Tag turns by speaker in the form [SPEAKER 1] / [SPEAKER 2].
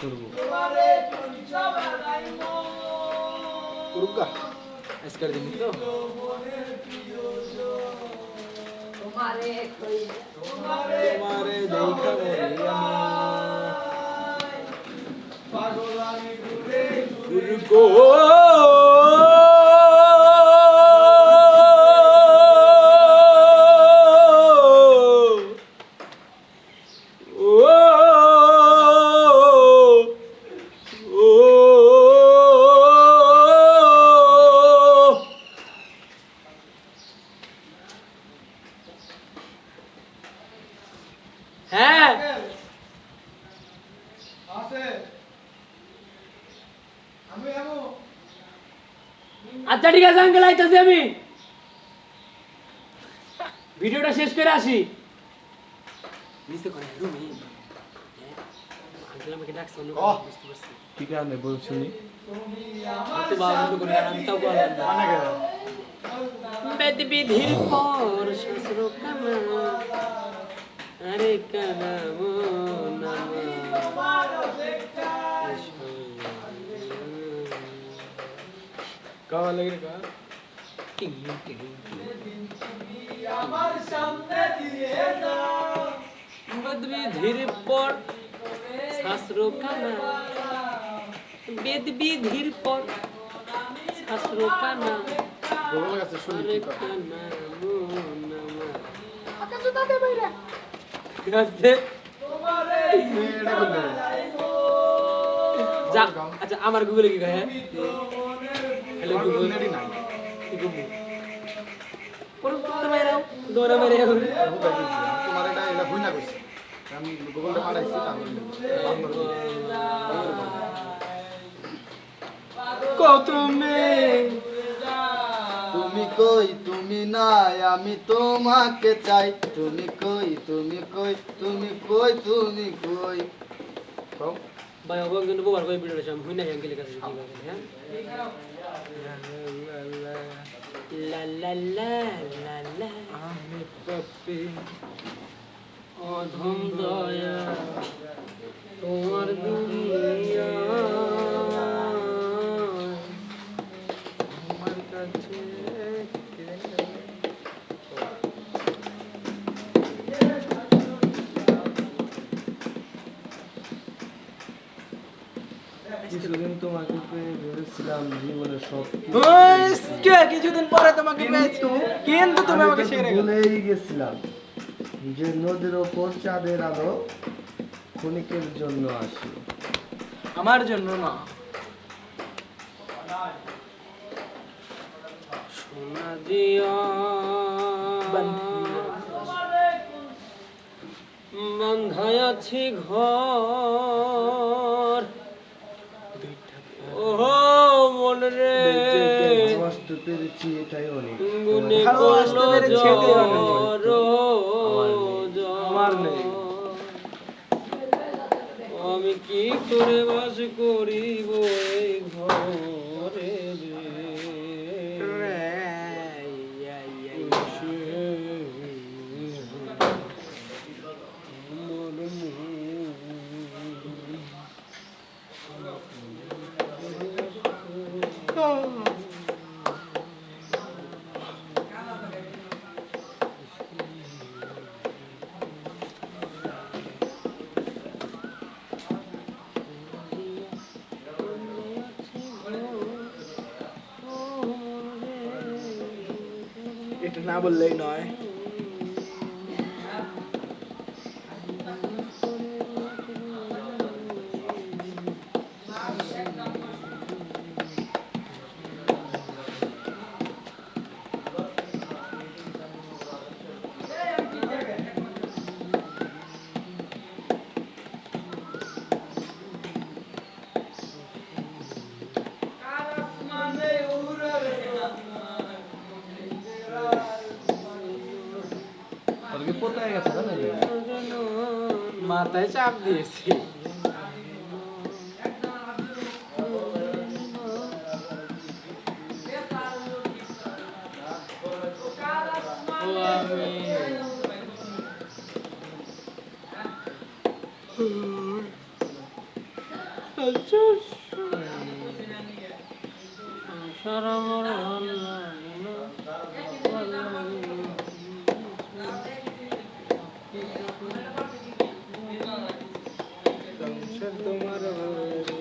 [SPEAKER 1] করবো
[SPEAKER 2] করুকা আজকের দিন তো তোমারে দেখা গুরু গো হ্যাঁ আচ্ছা ঠিক আছে আঙ্কেল আইতাছি আমি ভিডিওটা শেষ করে আসি মিস করে রুমি আঙ্কেল আমাকে ডাকছে অন্য কথা বুঝতে পারছি
[SPEAKER 1] ঠিক আছে বল শুনি
[SPEAKER 2] তো বাবা বন্ধ করে আমি তাও বললাম না বেদ বিধির পর শ্বশুর কামা আরে কানাম নামা কাওয়া লাগে কা টিং টিং আমার সামনে দিয়ে না বেদ বিধির পর শাস্ত্র কানা বেদ বিধির পর শাস্ত্র কানা
[SPEAKER 1] গোগল কাছে শুনি
[SPEAKER 2] আরে
[SPEAKER 1] কি কথা
[SPEAKER 2] কানাম নামা
[SPEAKER 1] আকাশ দাদা বাইরা
[SPEAKER 2] ঠিক আছে
[SPEAKER 1] এটা বললে
[SPEAKER 2] যা আচ্ছা আমার গুগলে কি কয় হ্যালো গুগল
[SPEAKER 1] নেডি নাই
[SPEAKER 2] কি গুগল কোন কোন মেরাও দোরা মেরাও
[SPEAKER 1] তোমার এটা ভুল না কইছি আমি গুগলটা মারাইছি
[SPEAKER 2] কত মে
[SPEAKER 1] তুমি কই তুমি নাই আমি তোমাকে চাই তুমি কই তুমি কই তুমি কই তুমি কই কও
[SPEAKER 2] ভাই অবাক জন্য বোবার ভাই ভিডিওটা আমি হই না অ্যাঙ্গেলের কাছে কি করে হ্যাঁ লা লা লা লা লা
[SPEAKER 1] আমি পাপি
[SPEAKER 2] অধম দয়া তোমার দুনিয়া
[SPEAKER 1] আমার কাছে কিছুদিন তোমাকে পেয়ে ভেবেছিলাম জীবনে সব
[SPEAKER 2] কিছুদিন পরে তোমাকে পেয়েছি কিন্তু তুমি আমাকে ছেড়ে গেলে
[SPEAKER 1] ভুলেই গেছিলাম যে নদীর ওপর চাঁদের আলো ক্ষণিকের জন্য আসে
[SPEAKER 2] আমার জন্য না সোনা দিয়া বন্ধায় আছি ঘর ও মন রে
[SPEAKER 1] ভালোবাসতে পেরেছি এটাই অনেক
[SPEAKER 2] গুনে
[SPEAKER 1] ভালোবাসতে পেরেছি এটাই অনেক।
[SPEAKER 2] আমার নেই আমি কি করে বাস করিব এই ঘরে
[SPEAKER 1] এটা না বললেই নয় কোথায় গেছে
[SPEAKER 2] মাথায় চাপ দিয়েছি সংসার আমার ভাল লাগে না, ভাল লাগে না। সংসার তোমার ভালো লাগে না।